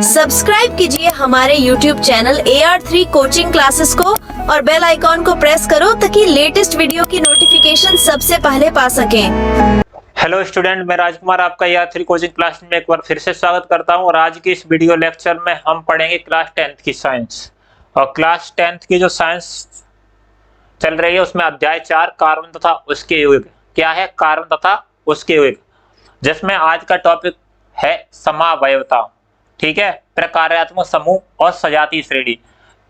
Subscribe कीजिए हमारे YouTube channel AR3 coaching classes को और बेल आइकॉन को प्रेस करो ताकि लेटेस्ट वीडियो की नोटिफिकेशन सबसे पहले पा सकें। हेलो स्टूडेंट, मैं राजकुमार आपका AR3 कोचिंग क्लास में एक बार फिर से स्वागत करता हूं और आज की इस वीडियो लेक्चर में हम पढ़ेंगे क्लास 10th की साइंस। और क्लास 10th की जो साइंस चल रही है उसमें अध्याय 4 कार्बन तथा उसके यौगिक। क्या है? कार्बन तथा उसके यौगिक, जिसमें आज का टॉपिक है समावयवता। ठीक है, प्रकार्यात्मक समूह और सजातीय श्रेणी।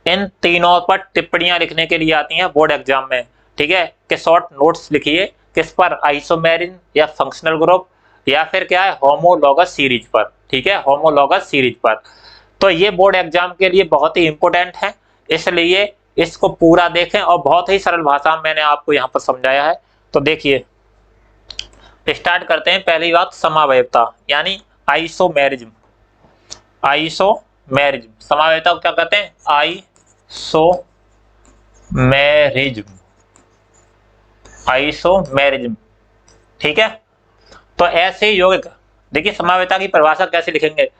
इन तीनों पर टिप्पणियां लिखने के लिए आती हैं बोर्ड एग्जाम में। ठीक है, कि शॉर्ट नोट्स लिखिए किस पर, आइसोमेरिन या फंक्शनल ग्रुप या फिर क्या है होमोलॉगस सीरीज पर। ठीक है, होमोलॉगस सीरीज पर। तो ये बोर्ड एग्जाम के लिए बहुत ही इंपॉर्टेंट है, इसलिए इसको पूरा देखें और बहुत ही सरल भाषा में मैंने आपको यहाँ पर समझाया है। तो देखिए, स्टार्ट करते हैं। पहली बात समावयवता यानी आइसोमेरिज्म। आइसोमेरिज्म, समावयवता को क्या कहते हैं? आइसोमेरिज्म। आइसोमेरिज्म, ठीक है। तो ऐसे यौगिक, देखिए समावयवता की परिभाषा कैसे लिखेंगे।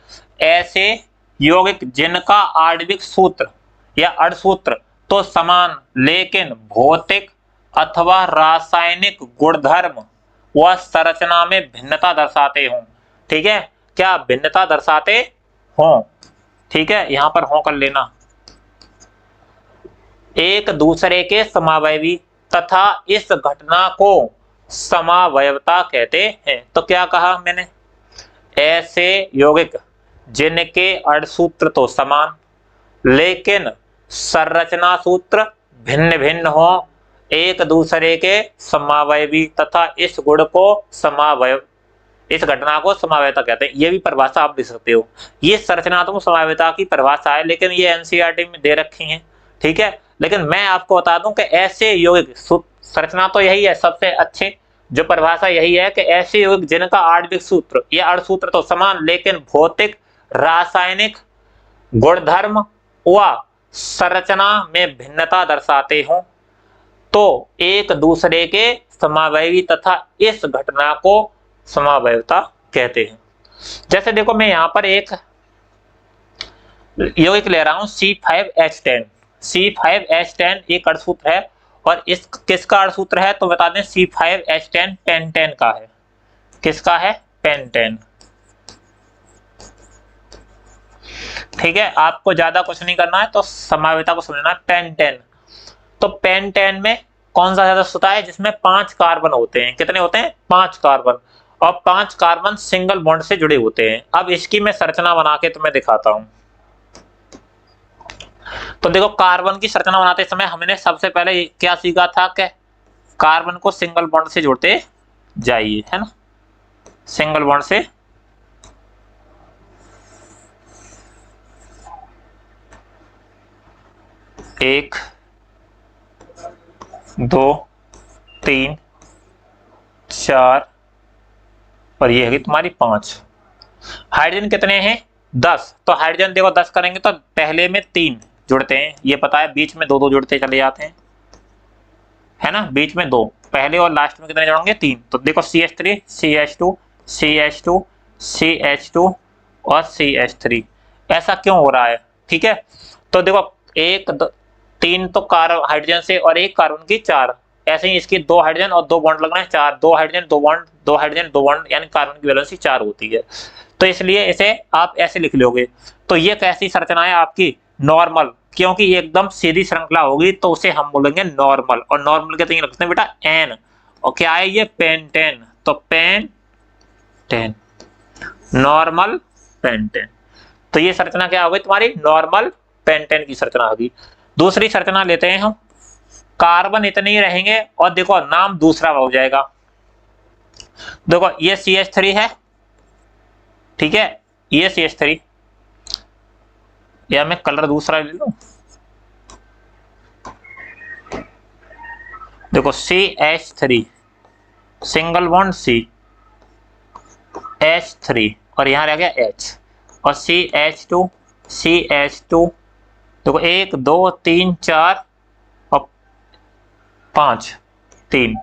ऐसे यौगिक जिनका आणविक सूत्र या अणुसूत्र तो समान लेकिन भौतिक अथवा रासायनिक गुणधर्म व संरचना में भिन्नता दर्शाते हों। ठीक है, क्या भिन्नता दर्शाते हों। ठीक है, यहां पर हों कर लेना। एक दूसरे के समावयवी तथा इस घटना को समावयवता कहते हैं। तो क्या कहा मैंने? ऐसे यौगिक जिनके अणुसूत्र तो समान लेकिन संरचना सूत्र भिन्न भिन्न हो, एक दूसरे के समावयवी तथा इस गुण को समावयव, इस घटना को समावयवता कहते हैं। ये भी परिभाषा आप लिख सकते हो। ये संरचनात्मक समावयवता की परिभाषा है, लेकिन ये एनसीईआरटी में दे रखी है। ठीक है, लेकिन मैं आपको बता दूं कि ऐसे यौगिक, संरचना तो यही है, सबसे अच्छे जो परिभाषा यही है कि ऐसे यौगिक जिनका आणविक सूत्र या अणुसूत्र तो समान लेकिन भौतिक रासायनिक गुणधर्म व संरचना में भिन्नता दर्शाते हों, तो एक दूसरे के समावयवी तथा इस घटना को समावयवता कहते हैं। जैसे देखो, मैं यहां पर एक यौगिक ले रहा हूं C5H10। C5H10 एक अणुसूत्र है और इस किसका अणुसूत्र है तो बता दें, C5H10 पेंटेन का है। किसका है? पेंटेन। ठीक है, आपको ज्यादा कुछ नहीं करना है, तो समावयवता को समझना है। पेंटेन, तो पेंटेन में कौन सा सदस्य होता है जिसमें 5 कार्बन होते हैं। कितने होते हैं? 5 कार्बन, और 5 कार्बन सिंगल बॉन्ड से जुड़े होते हैं। अब इसकी मैं संरचना बना के तुम्हें दिखाता हूं। तो देखो, कार्बन की संरचना बनाते समय हमने सबसे पहले क्या सीखा था कि कार्बन को सिंगल बॉन्ड से जोड़ते जाइए, है ना। सिंगल बॉन्ड से एक, 2, 3, 4 और ये है तुम्हारी 5। हाइड्रोजन कितने हैं? 10। तो हाइड्रोजन देखो 10 करेंगे तो पहले में 3 जुड़ते हैं, ये पता है। बीच में 2-2 जुड़ते चले जाते हैं, है ना। बीच में 2, पहले और लास्ट में कितने जोड़ेंगे? 3। तो देखो CH3, CH2, CH2, CH2 और CH3। ऐसा क्यों हो रहा है? ठीक है, तो देखो 1, 2, 3 तो हाइड्रोजन से और 1 कार्बन की 4। ऐसे ही इसकी 2 हाइड्रोजन और 2 बॉन्ड लगना है, 4। 2 हाइड्रोजन 2 बॉन्ड, 2 हाइड्रोजन 2 बॉन्ड, यानी कार्बन की वैलेंसी 4 होती है। तो इसलिए इसे आप ऐसे लिख लोगे। तो ये कैसी संरचना है आपकी? नॉर्मल, क्योंकि ये एकदम सीधी श्रृंखला होगी तो उसे हम बोलेंगे नॉर्मल। और नॉर्मल के तो रखते हैं बेटा एन, और क्या है ये? पेंटेन। तो पेंटेन, नॉर्मल पेंटेन। तो ये संरचना क्या होगी तुम्हारी? नॉर्मल पेंटेन की संरचना होगी। दूसरी संरचना लेते हैं हम। कार्बन इतने ही रहेंगे और देखो नाम दूसरा हो जाएगा। देखो ये CH3 है, ठीक है, ये CH3, या मैं कलर दूसरा ले लूं। देखो CH3 single bond C, H3 और यहां रह गया H, और CH2, CH2। देखो 1, 2, 3, 4 और 5, 3,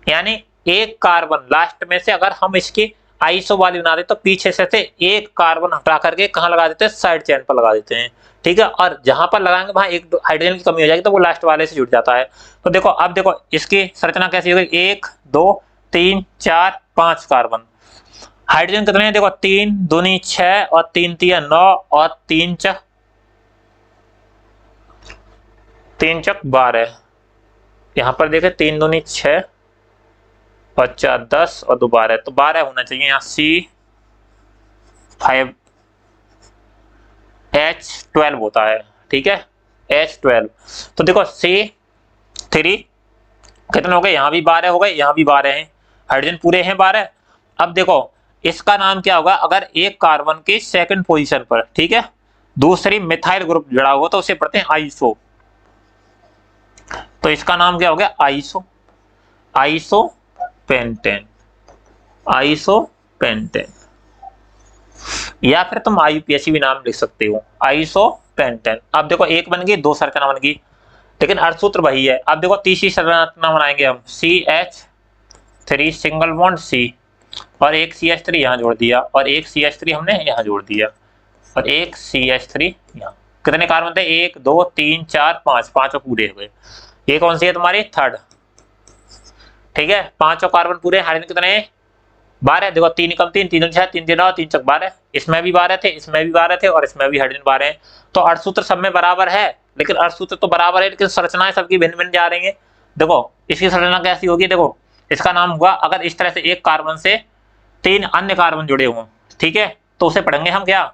यानी एक कार्बन लास्ट में से अगर हम इसकी आइसो वाली बना दे तो पीछे से एक कार्बन हटा करके कहाँ लगा देते हैं, साइड चेन पर लगा देते हैं, ठीक है। और जहां पर लगाएंगे वहां एक हाइड्रोजन की कमी हो जाएगी तो वो लास्ट वाले से जुड़ जाता है। तो देखो अब देखो इसकी संरचना कैसी होगी, 1 2 3 4 5 कार्बन। हाइड्रोजन कितने हैं, देखो 3 दूनी 6 और 3 तिया 9 और 3 चक 12। यहाँ पर देखे 3 दूनी 6 और 4 10 और 2 12, तो 12 होना चाहिए यहाँ। C5H12 होता है, ठीक है, H12। तो देखो C3 कितने हो गए, यहाँ भी 12 हो गए, यहाँ भी 12 हैं, हाइड्रोजन पूरे हैं 12। अब देखो इसका नाम क्या होगा, अगर एक कार्बन की सेकंड पोजीशन पर, ठीक है, दूसरी मिथाइल ग्रुप जुड़ा हुआ तो उसे पढ़ते हैं आइसो। तो इसका नाम क्या हो गया, आइसोपेंटेन। या फिर तुम आईयूपीएसी भी नाम लिख सकते हो, आइसोपेंटेन। अब देखो एक बन गई, 2 संरचना बन गई, लेकिन अर्थसूत्र वही है। अब देखो तीसरी संरचना बनाएंगे हम, CH3 सिंगल बॉन्ड C, और एक CH3 यहाँ जोड़ दिया, और एक CH3 हमने यहाँ जोड़ दिया, और एक CH3 यहाँ। कितने कार्बन थे, 1 2 3 4 5, पांचों पूरे हुए। ये कौन सी है तुम्हारी, थर्ड, ठीक है। पांचों कार्बन पूरे, हाइड्रोजन कितने हैं, 12। देखो 3 कम 3 3 6 3 3 3 चक 12, इसमें भी 12 थे, इसमें भी 12 थे, और इसमें भी हाइड्रोजन 12 है। तो अर्थसूत्र सब में बराबर है, लेकिन अर्थसूत्र तो बराबर है लेकिन संरचनाएं सबकी भिन्न भिन्न जा रही है। देखो इसकी संरचना कैसी होगी, देखो इसका नाम हुआ, अगर इस तरह से एक कार्बन से 3 अन्य कार्बन जुड़े हों, ठीक है, तो उसे पढ़ेंगे हम क्या,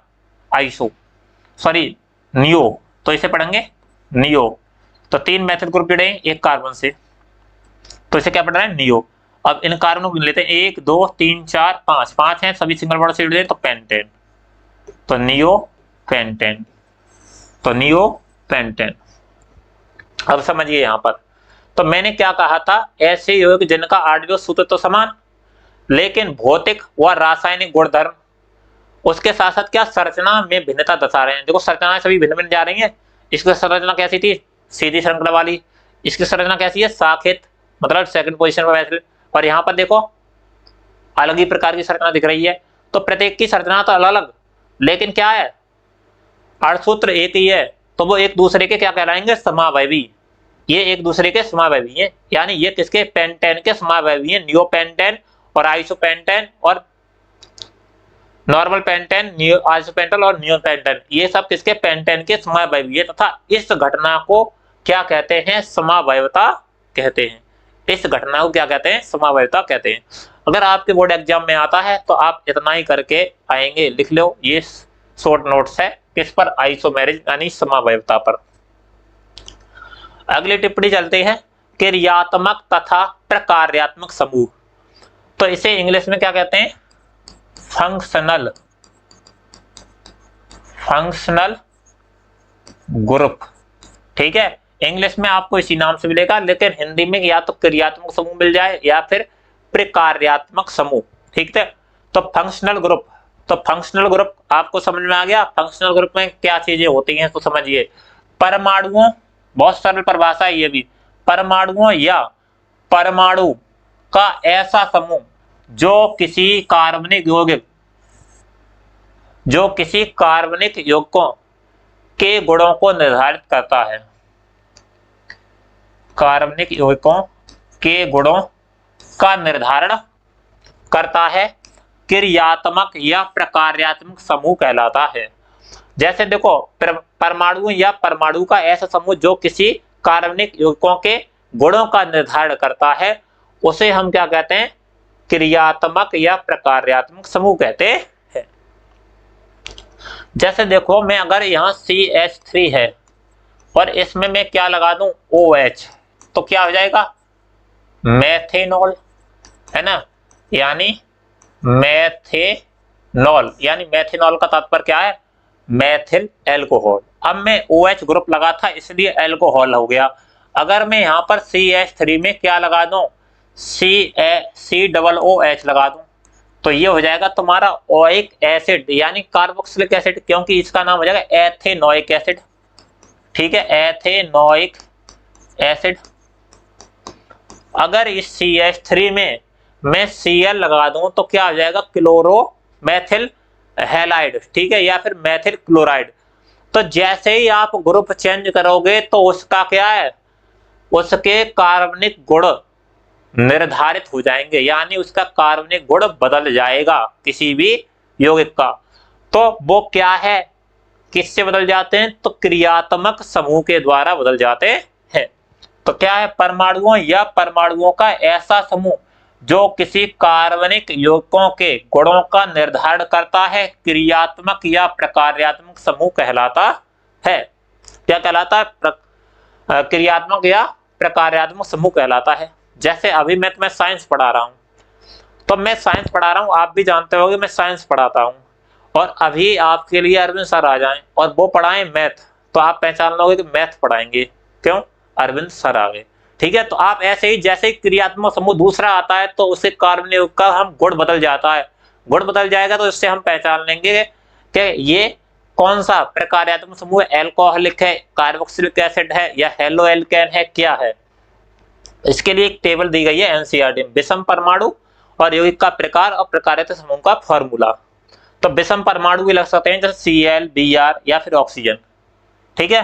नियो। तो इसे पढ़ेंगे नियो। तो 3 मेथिल ग्रुप जुड़े हैं एक कार्बन से, तो इसे क्या पढ़ रहे हैं, नियो। अब इन कार्बनों को लेते हैं, 1 2 3 4 5, 5 हैं, सभी सिंगल बॉन्ड से जुड़े हैं, तो पेंटेन। तो नियो पेंटेन। अब समझिए यहां पर, तो मैंने क्या कहा था, ऐसे यौगिक जिनका आणविक सूत्र तो समान, लेकिन भौतिक व रासायनिक गुणधर्म उसके साथ साथ क्या संरचना में भिन्नता दर्शा रहे हैं। देखो संरचनाएं सभी भिन्न भिन्न जा रही हैं। इसकी संरचना कैसी थी, सीधी श्रृंखला वाली। इसकी संरचना कैसी है, शाखित, मतलब सेकंड पोजीशन पर बैठ। और यहाँ पर देखो अलग ही प्रकार की संरचना दिख रही है। तो प्रत्येक की संरचना तो अलग अलग, लेकिन क्या है, अर्थसूत्र एक ही है, तो वो एक दूसरे के क्या कहलाएंगे, समावयवी। ये एक दूसरे के समावयवी हैं, यानी ये किसके, पेंटेन के समावयवी हैं। नियोपेंटेन और आइसोपेंटेन और नॉर्मल पेंटेन, आइसोपेंटेन और नियोपेंटेन, ये सब किसके, पेंटेन के समावयवी है। तथा इस घटना को क्या कहते हैं, समावयवता कहते हैं। इस घटना को क्या कहते हैं, समावयवता कहते हैं। अगर आपके बोर्ड एग्जाम में आता है तो आप इतना ही करके आएंगे, लिख लो। ये शॉर्ट नोट्स है किस पर, आइसोमेरिज यानी समावयवता पर। अगली टिप्पणी चलते हैं, क्रियात्मक तथा प्रकार्यात्मक समूह। तो इसे इंग्लिश में क्या कहते हैं, फंक्शनल ग्रुप, ठीक है। इंग्लिश में आपको इसी नाम से मिलेगा, लेकिन हिंदी में या तो क्रियात्मक समूह मिल जाए या फिर प्रकार्यात्मक समूह, ठीक है। तो फंक्शनल ग्रुप आपको समझ में आ गया। फंक्शनल ग्रुप में क्या चीजें होती हैं तो समझिए, परमाणुओं, बहुत सरल परिभाषा है ये भी, परमाणुओं या परमाणु का ऐसा समूह जो किसी कार्बनिक यौगिकों के गुणों को निर्धारित करता है। कार्बनिक यौगिकों के गुणों का निर्धारण करता है, क्रियात्मक या प्रकार्यात्मक समूह कहलाता है। जैसे देखो परमाणु या परमाणु का ऐसा समूह जो किसी कार्बनिक यौगिकों के गुणों का निर्धारण करता है, उसे हम क्या कहते हैं, क्रियात्मक या प्रकार्यात्मक समूह कहते हैं। जैसे देखो मैं अगर यहाँ CH3 है और इसमें मैं क्या लगा दूं, OH, तो क्या हो जाएगा, मेथेनॉल, है ना, यानी मेथेनॉल। यानी मेथेनॉल का तात्पर्य क्या है, मेथिल एल्कोहल। अब मैं OH ग्रुप लगा था इसलिए एल्कोहल हो गया। अगर मैं यहाँ पर CH3 में क्या लगा दूं, COOH लगा दूं, तो ये हो जाएगा तुम्हारा ओइक एसिड, यानी कार्बोक्सिलिक एसिड, क्योंकि इसका नाम हो जाएगा एथेनोइक एसिड, ठीक है, एथेनोइक एसिड। अगर इस CH3 में मैं Cl लगा दूं तो क्या आ जाएगा, क्लोरोमेथिल हैलाइड, ठीक है, या फिर मेथिल क्लोराइड। तो जैसे ही आप ग्रुप चेंज करोगे तो उसका क्या है, उसके कार्बनिक गुण निर्धारित हो जाएंगे, यानी उसका कार्बनिक गुण बदल जाएगा किसी भी यौगिक का। तो वो क्या है, किससे बदल जाते हैं, तो क्रियात्मक समूह के द्वारा बदल जाते हैं। तो क्या है, परमाणुओं या परमाणुओं का ऐसा समूह जो किसी कार्बनिक यौगिकों के गुणों का निर्धारण करता है, क्रियात्मक या प्रकार्यात्मक समूह कहलाता है। क्या कहलाता है, क्रियात्मक या प्रकार्यात्मक समूह कहलाता है। जैसे अभी मैं तुम्हें साइंस पढ़ा रहा हूं, तो मैं साइंस पढ़ा रहा हूं, आप भी जानते होगे मैं साइंस पढ़ाता हूं, और अभी आपके लिए अरविंद सर आ जाएं और वो पढ़ाएं मैथ, तो आप पहचान लोगे कि मैथ पढ़ाएंगे, क्यों, अरविंद सर आ गए, ठीक है। तो आप ऐसे ही जैसे क्रियात्मक समूह दूसरा आता है तो उससे कार्बनिक का हम गुण बदल जाता है, गुण बदल जाएगा तो इससे हम पहचान लेंगे कि ये कौन सा प्रकार्यात्मक समूह है, एल्कोहलिक है, कार्बोक्सिलिक एसिड है, या हेलो एल्केन है, क्या है। इसके लिए एक टेबल दी गई है एनसीईआरटी में, विषम परमाणु और यौगिक का प्रकार और प्रकार्यात्मक समूह का फॉर्मूला। तो विषम परमाणु भी लग सकते हैं जैसे Cl, Br या फिर ऑक्सीजन, ठीक है।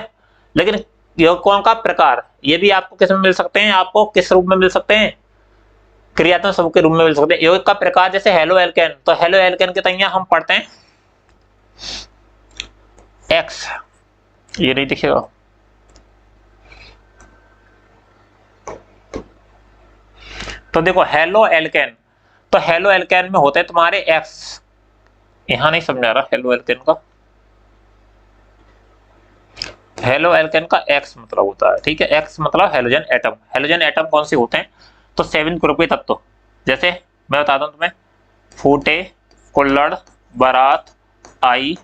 लेकिन यौगिकों का प्रकार ये भी आपको किस में मिल सकते हैं, आपको किस रूप में मिल सकते हैं, क्रियात्मक समूह के रूप में मिल सकते हैं। यौगिक का प्रकार जैसे हेलो एल्केन, तो हेलो एल्केन के तैयार हम पढ़ते हैं X, ये नहीं दिखेगा, तो देखो हेलो एल्केन, तो हेलो एल्केन में होते हैं तुम्हारे X, यहां नहीं समझा रहा हेलो एल्केन का, हेलो एल्केन का X मतलब होता है, ठीक है, X मतलब हेलोजन एटम। हेलोजन एटम कौन से होते हैं, तो 7 ग्रुप के तत्व, जैसे मैं बताता हूं तुम्हें, फूटे, कुल्हड़, बारात, आई,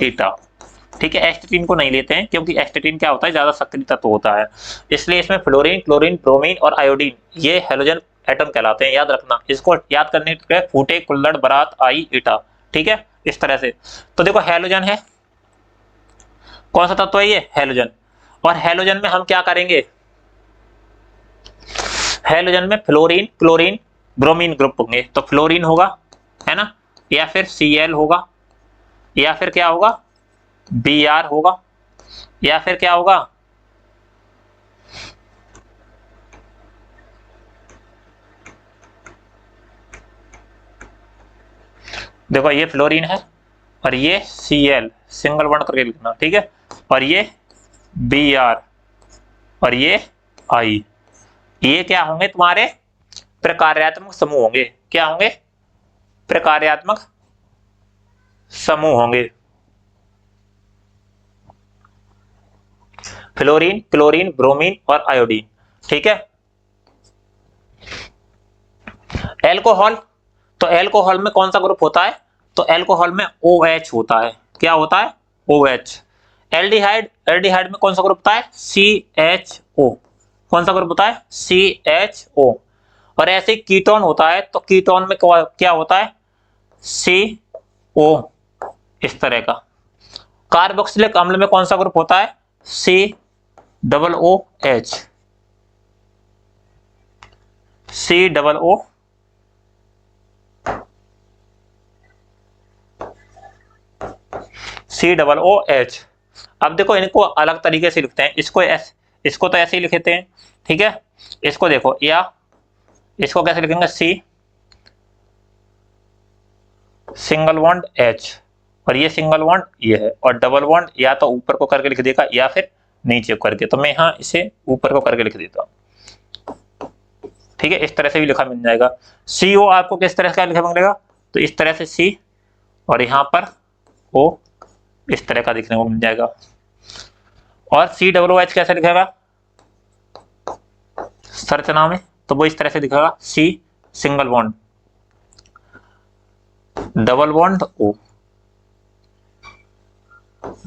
ईटा, ठीक है। एस्टेटिन को नहीं लेते हैं क्योंकि एस्टेटिन क्या होता है, ज्यादा सक्रिय तत्व होता है, इसलिए इसमें फ्लोरीन, क्लोरीन, ब्रोमीन और आयोडीन ये हेलोजन एटम कहलाते हैं, याद रखना। इसको याद करने के लिए फूटे, कुल्हड़, बारात, आई, ईटा, ठीक है, इस तरह से। तो देखो हेलोजन है, कौन सा तत्व है ये, हेलोजन। और हेलोजन में हम क्या करेंगे, हेलोजन में फ्लोरीन, क्लोरीन, ब्रोमीन ग्रुप होंगे, तो फ्लोरीन होगा, है ना, या फिर Cl होगा, या फिर क्या होगा, Br होगा, या फिर क्या होगा, देखो ये फ्लोरीन है और ये Cl सिंगल बॉन्ड करके लिखना, ठीक है, और ये Br और ये I, ये क्या होंगे तुम्हारे प्रकार्यात्मक समूह होंगे, क्या होंगे, प्रकार्यात्मक समूह होंगे। फ्लोरीन, क्लोरीन, ब्रोमीन और आयोडीन, ठीक है। एल्कोहल, तो एल्कोहल में कौन सा ग्रुप होता है, तो एल्कोहल में OH होता है, क्या होता है, OH। एल्डिहाइड, एल्डिहाइड में कौन सा ग्रुप होता है, CHO, कौन सा ग्रुप होता है, CHO। और ऐसे कीटोन होता है, तो कीटोन में क्या होता है, CO, इस तरह का। कार्बोक्सिलिक अम्ल में कौन सा ग्रुप होता है, COOH, COOH। अब देखो इनको अलग तरीके से लिखते हैं, इसको तो ऐसे ही लिखते हैं, ठीक है। इसको देखो, या इसको कैसे लिखेंगे, C सिंगल बॉन्ड H, और ये सिंगल बॉन्ड ये है, और डबल बॉन्ड या तो ऊपर को करके लिख देगा या फिर नीचे करके, तो मैं यहाँ इसे ऊपर को करके लिख देता हूँ, ठीक है, इस तरह से भी लिखा मिल जाएगा। CO आपको किस तरह का लिखा मिलेगा, तो इस तरह से C और यहाँ पर O इस तरह का दिखने को मिल जाएगा। और COOH कैसे लिखेगा संरचना में, तो वो इस तरह से दिखेगा, C single bond, double bond O,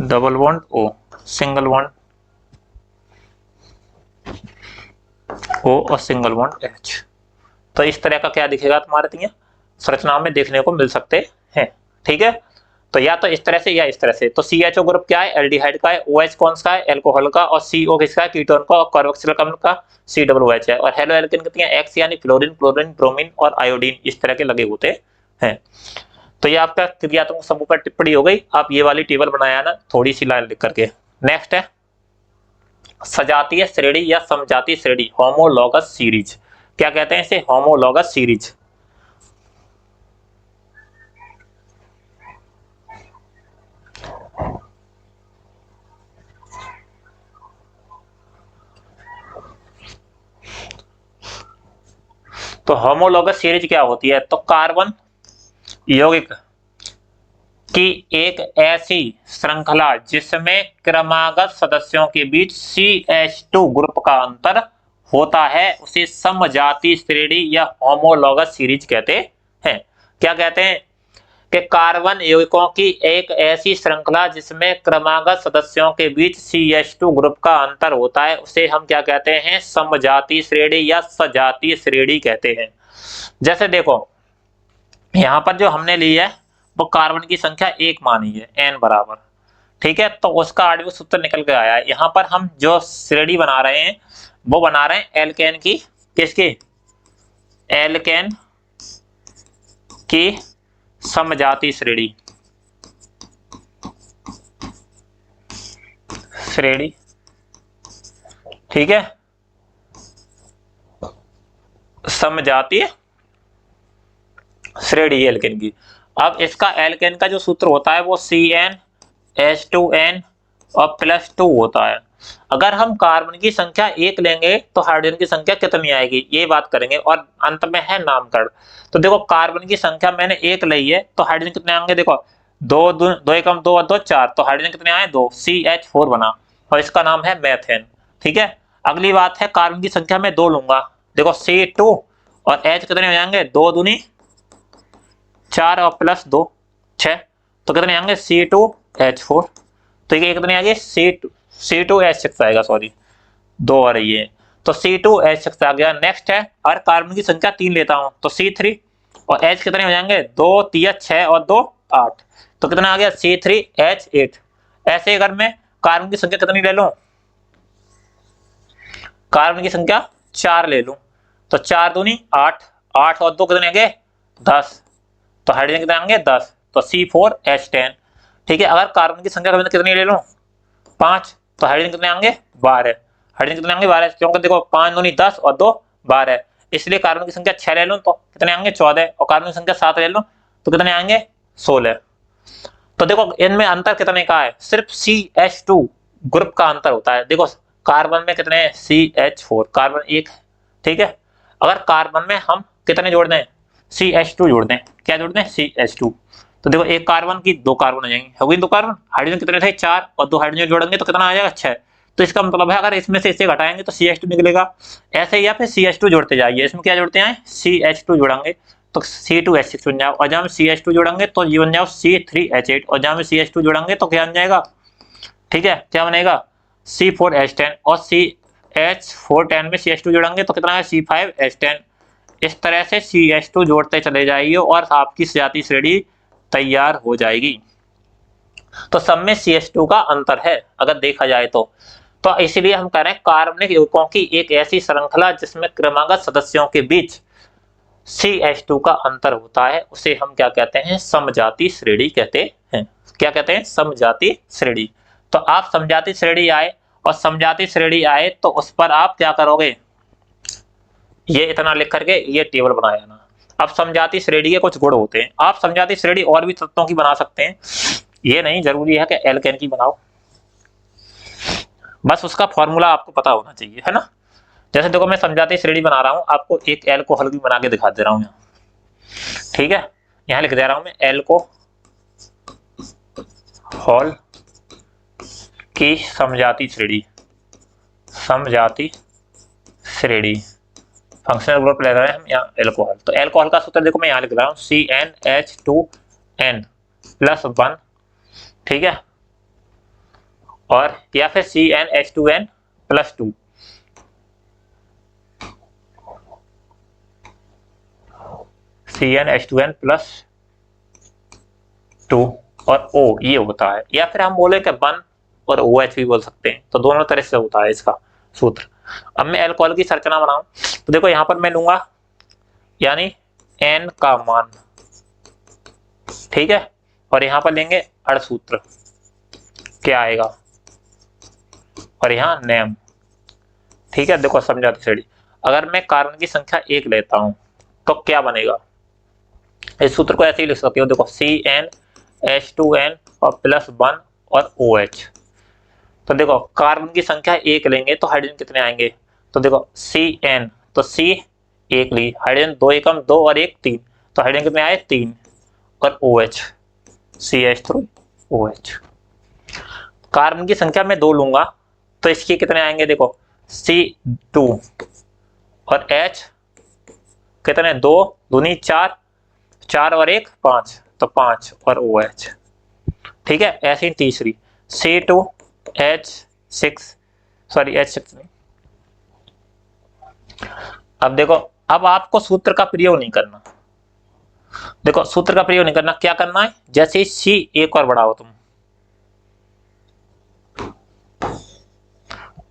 double bond O, single bond O और सिंगल बॉन्ड H। तो इस तरह का क्या दिखेगा तुम्हारे संरचना में देखने को मिल सकते हैं, ठीक है। तो या तो इस तरह से या इस तरह से। तो CHO ग्रुप क्या है, एल्डिहाइड का है, OH कौन सा है, एल्कोहल का, और CO किसका है, कीटोन का, और कार्बोक्सिलिक अम्ल का COOH है। और हेलो एल्केन कितनी है, X यानी फ्लोरीन, क्लोरीन, ब्रोमीन और आयोडीन इस तरह के लगे होते हैं। तो ये आपका क्रियात्मक समूह पर टिप्पणी हो गई। आप ये वाली टेबल बनाया ना थोड़ी सी लाइन लिख करके। नेक्स्ट है सजातीय श्रेणी या समजातीय श्रेणी, होमोलॉगस सीरीज। क्या कहते हैं इसे, होमोलॉगस सीरीज। तो होमोलॉगस सीरीज क्या होती है, तो कार्बन यौगिक की एक ऐसी श्रृंखला जिसमें क्रमागत सदस्यों के बीच CH2 ग्रुप का अंतर होता है उसे समजातीय श्रेणी या होमोलॉगस सीरीज कहते हैं। क्या कहते हैं कि कार्बन यौगिकों की एक ऐसी श्रृंखला जिसमें क्रमागत सदस्यों के बीच CH2 ग्रुप का अंतर होता है उसे हम क्या कहते हैं, समजातीय श्रेणी या सजातीय श्रेणी कहते हैं। जैसे देखो यहाँ पर जो हमने ली है वो कार्बन की संख्या 1 मानी है, n बराबर, ठीक है। तो उसका आणविक सूत्र निकल के आया है। यहाँ पर हम जो श्रेणी बना रहे हैं वो बना रहे हैं एल्केन की, किसकी, एल्केन की समजातीय श्रेणी, ठीक है, समजातीय श्रेणी एल्केन की। अब इसका एल्केन का जो सूत्र होता है वो CnH2n और +2 होता है। अगर हम कार्बन की संख्या 1 लेंगे तो हाइड्रोजन की संख्या कितनी आएगी ये बात करेंगे, और अंत में है नामकरण। तो देखो कार्बन की संख्या मैंने 1 ली है तो हाइड्रोजन कितने आएंगे, देखो 2 2 एकम 2 और 2 4, तो हाइड्रोजन कितने आए, 2, CH4 बना, और इसका नाम है मेथेन, ठीक है। अगली बात है कार्बन की संख्या में 2 लूंगा, देखो C2 और H कितने हो जाएंगे, 2 दूनी 4 और +2 6, तो कितने आएंगे C2H4, तो ये कितने आ गए C2H6 आएगा, सॉरी 2 आ रही है, तो C2H6 आ गया। नेक्स्ट है और कार्बन की संख्या 3 लेता हूं तो C3 और H कितने हो जाएंगे, 2 3 6 और 2 8, तो कितना आ गया C3H8। ऐसे अगर मैं कार्बन की संख्या कितनी ले लूं, कार्बन की संख्या 4 ले लूं तो 4 दूनी 8, 8 और 2 कितने आ गए 10, तो हाइड्रोजन कितने आएंगे 10, तो C4H10, ठीक है। अगर कार्बन की संख्या कितनी ले लूं 5, तो हाइड्रोजन कितने आएंगे 12, हाइड्रोजन कितने आएंगे 12, क्योंकि देखो 5 दूनी 10 और 2 12, इसलिए कार्बन की संख्या 6 ले लूं तो कितने आएंगे 14, और कार्बन की संख्या 7 ले लूं तो कितने आएंगे 16। तो देखो इनमें अंतर कितने का है, सिर्फ CH2 ग्रुप का अंतर होता है। देखो कार्बन में कितने हैं CH4, कार्बन 1, ठीक है। अगर कार्बन में हम कितने जोड़ दें, CH2 जोड़ दें, क्या जोड़ दें CH2, तो देखो एक कार्बन की 2 कार्बन आ जाएंगे, हो गई 2 कार्बन। हाइड्रोजन कितने थे 4, और 2 हाइड्रोजन जोड़ेंगे तो कितना आ जाएगा 6, तो इसका मतलब है अगर इसमें से इसे घटाएंगे तो CH2 निकलेगा। ऐसे ही या फिर CH2 जोड़ते जाइए, इसमें क्या जोड़ते हैं CH2 जोड़ेंगे तो C2H6 बन जाओ, और जहां CH2 जोड़ेंगे तो ये बन जाओ C3H8, और जहां CH2 जोड़ेंगे तो क्या बन जाएगा, ठीक है, क्या बनेगा C4H10, और CH410 में CH2 जोड़ेंगे तो कितना है C5H10। इस तरह से CH2 जोड़ते चले जाइए और आपकी सजातीय श्रेणी तैयार हो जाएगी। तो सब में CH2 का अंतर है अगर देखा जाए तो इसीलिए हम कह रहे हैं कार्बनिक यौगिकों की एक ऐसी श्रृंखला जिसमें क्रमागत सदस्यों के बीच CH2 का अंतर होता है उसे हम क्या कहते हैं, समजातीय श्रेणी कहते हैं। क्या कहते हैं, समजातीय श्रेणी। तो आप समजातीय श्रेणी आए और समजातीय श्रेणी आए तो उस पर आप क्या करोगे, ये इतना लिख करके ये टेबल बनाया ना। अब समजातीय श्रेणी के कुछ गुण होते हैं, आप समजातीय श्रेणी और भी तत्वों की बना सकते हैं, ये नहीं जरूरी है कि एल्केन की बनाओ, बस उसका फॉर्मूला आपको पता होना चाहिए, है ना। जैसे देखो मैं समजातीय श्रेणी बना रहा हूं, आपको एक एल्कोहल भी बना के दिखा दे रहा हूं यहाँ, ठीक है। यहाँ लिख दे रहा हूं मैं एल्कोहल की समजातीय श्रेणी, समजातीय श्रेणी, फंक्शनल ग्रुप ले रहे हैं हम यहाँ एल्कोहल। तो एल्कोहल का सूत्र देखो मैं यहाँ लिख रहा हूँ CnH2n+1, ठीक है, और या फिर CnH2n+2, CnH2n+2, और O ये होता है, या फिर हम बोले कि 1 और OH भी बोल सकते हैं, तो दोनों तरह से होता है इसका सूत्र। अब मैं अल्कोहल की संरचना बनाऊं तो देखो यहां पर मैं लूंगा यानी N का मान, ठीक है, और यहां पर लेंगे अणसूत्र क्या आएगा, और यहां नेम, ठीक है। देखो समझाती श्रेणी, अगर मैं कार्बन की संख्या 1 लेता हूं तो क्या बनेगा, इस सूत्र को ऐसे ही लिख सकते हो, देखो CnH2n और +1 और OH। तो देखो कार्बन की संख्या 1 लेंगे तो हाइड्रोजन कितने आएंगे, तो देखो Cn, तो C 1 ली, हाइड्रोजन 2 एकम 2 और 1 3, तो हाइड्रोजन कितने आए 3, और OH CH3OH। कार्बन की संख्या मैं 2 लूंगा तो इसके कितने आएंगे, देखो C2 और H कितने 2 दूनी 4, 4 और 1 5, तो 5 और OH, ठीक है। ऐसे ही तीसरी C2H6 सॉरी H6 नहीं। अब देखो, अब आपको सूत्र का प्रयोग नहीं करना, देखो सूत्र का प्रयोग नहीं करना, क्या करना है, जैसे ही C एक और बढ़ाओ तुम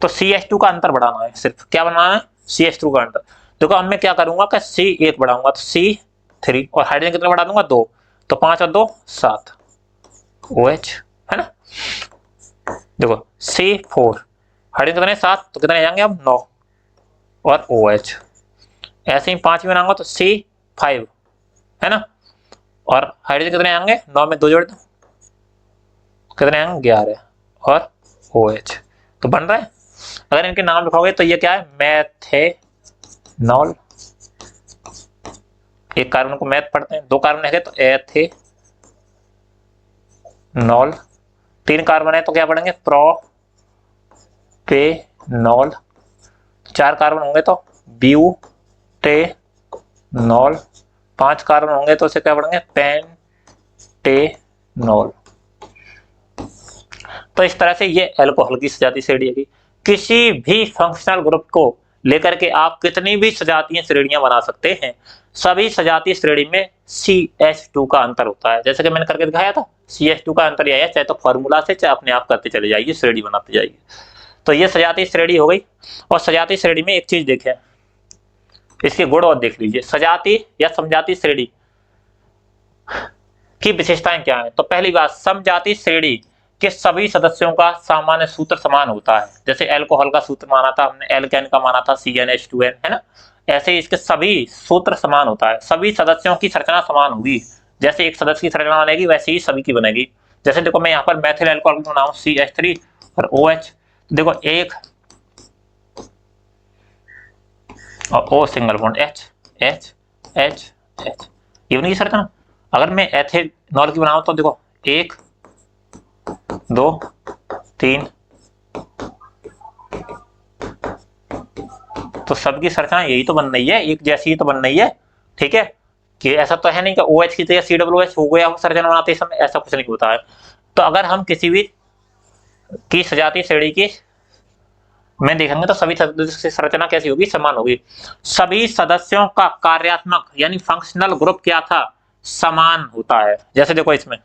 तो CH2 का अंतर बढ़ाना है, सिर्फ क्या बनाना है, CH2 का अंतर। देखो अब मैं क्या करूंगा कि C एक बढ़ाऊंगा तो C3, और हाइड्रोजन कितना बढ़ा दूंगा 2, तो 5 और 2 7 OH, है ना। देखो C4 हाइड्रोजन कितने 7, तो कितने जाएंगे अब 9 और OH। ऐसे ही 5 में बनाऊंगा तो C5, है ना, और हाइड्रोजन कितने आएंगे 9 में 2 जोड़ दो कितने आएंगे 11 और OH, तो बन रहा है। अगर इनके नाम लिखोगे तो ये क्या है, मैथेनॉल, एक कार्बन को मैथ पढ़ते हैं, 2 कार्बन है तो एथेनॉल, 3 कार्बन है तो क्या पढ़ेंगे प्रोपेनॉल, 4 कार्बन होंगे तो ब्यूटेनॉल, 5 कार्बन होंगे तो उसे क्या पढ़ेंगे पेंटेनॉल। तो इस तरह से ये अल्कोहल की सजातीय श्रेणी है। किसी भी फंक्शनल ग्रुप को लेकर के आप कितनी भी सजातीय श्रेणियां बना सकते हैं, सभी सजातीय श्रेणी में CH2 का अंतर होता है। जैसे कि मैंने करके दिखाया था, CH2 का अंतर यह है, चाहे तो फॉर्मूला से चाहे अपने आप करते चले जाइए, श्रेणी बनाते जाइए। तो ये सजातीय श्रेणी हो गई। और सजातीय श्रेणी में एक चीज देखें, इसके गुण और देख लीजिए, सजातीय या समजातीय श्रेणी की विशेषताएं क्या है। तो पहली बात, समजातीय श्रेणी के सभी सदस्यों का सामान्य सूत्र समान होता है। जैसे अल्कोहल का सूत्र माना था हमने, एल्केन का माना था CnH2n, है ना, ऐसे इसके सभी सूत्र समान होता है, सभी सदस्यों की संरचना समान होगी। जैसे एक सदस्य की संरचना बनेगी वैसे ही सभी की बनेगी। जैसे देखो मैं यहाँ पर मैथिल अल्कोहल बनाऊं CH3 और OH, देखो एक और O single bond H H H H, ये बनेगी संरचना। अगर मैं एथेनॉल की बनाऊं तो देखो 1 2 3, तो सबकी संरचना यही तो बन रही है, एक जैसी ही तो बन रही है, ठीक है। कि ऐसा तो है नहीं कि OH की जगह COOH हो गया संरचना बनाते समय, ऐसा कुछ नहीं होता है। तो अगर हम किसी भी की सजातीय श्रेणी की में देखेंगे तो सभी सदस्यों की संरचना कैसी होगी, समान होगी। सभी सदस्यों का कार्यात्मक यानी फंक्शनल ग्रुप क्या था, समान होता है। जैसे देखो इसमें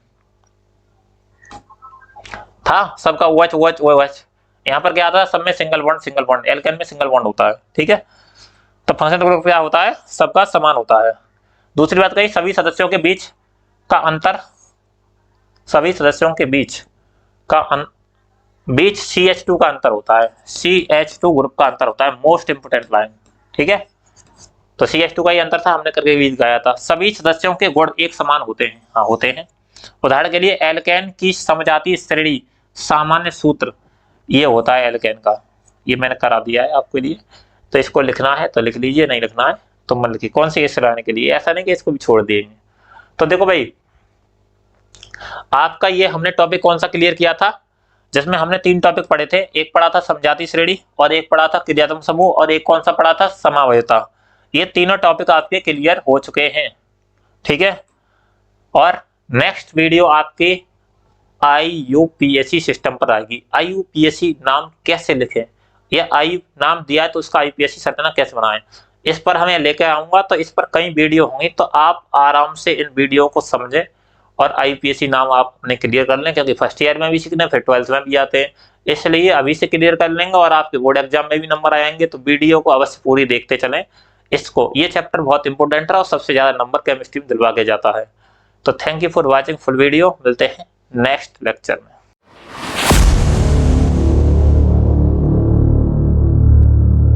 था सबका OH OH OH, यहाँ पर क्या आता है, सब में सिंगल बॉन्ड, एल्केन में सिंगल बॉन्ड होता है, ठीक है। तो फंक्शनल ग्रुप क्या होता है, सबका समान होता है। दूसरी बात कही, सभी सदस्यों के बीच का अंतर, सभी सदस्यों के बीच का बीच CH2 का अंतर होता है, CH2 ग्रुप का अंतर होता है, मोस्ट इंपोर्टेंट लाइन, ठीक है। तो CH2 का ही अंतर था, हमने करके भी दिखाया था। सभी सदस्यों के गुण एक समान होते हैं, हाँ होते हैं। उदाहरण के लिए एल्केन की समजातीय श्रेणी सामान्य सूत्र ये होता है एल्केन का, ये मैंने करा दिया है आपके लिए। तो इसको लिखना है तो लिख लीजिए, नहीं लिखना है तो मत लिखिए। कौन सी केस चलाने के लिए, ऐसा नहीं कि इसको भी छोड़ देंगे। तो देखो भाई, आपका ये हमने टॉपिक कौन सा क्लियर किया था, जिसमें हमने 3 टॉपिक पढ़े थे। एक पढ़ा था समजातीय श्रेणी, और एक पढ़ा था क्रियात्मक समूह, और एक कौन सा पढ़ा था, समावयवता। ये तीनों टॉपिक आपके क्लियर हो चुके हैं, ठीक है। और नेक्स्ट वीडियो आपके IUPAC सिस्टम पर आएगी। IUPAC नाम कैसे लिखें, यह आई नाम दिया है तो उसका IUPAC संरचना कैसे बनाएं, इस पर हमें लेकर आऊंगा। तो इस पर कई वीडियो होंगी, तो आप आराम से इन वीडियो को समझें और आईपीएससी नाम आप अपने क्लियर कर लें, क्योंकि फर्स्ट ईयर में भी सीखना है, फिर 12th में भी आते हैं, इसलिए अभी से क्लियर कर लेंगे और आपके बोर्ड एग्जाम में भी नंबर आएंगे। तो वीडियो को अवश्य पूरी देखते चलें इसको, ये चैप्टर बहुत इंपॉर्टेंट है और सबसे ज़्यादा नंबर केमिस्ट्री में दिलवा के जाता है। तो thank you for watching full video, मिलते हैं नेक्स्ट लेक्चर में।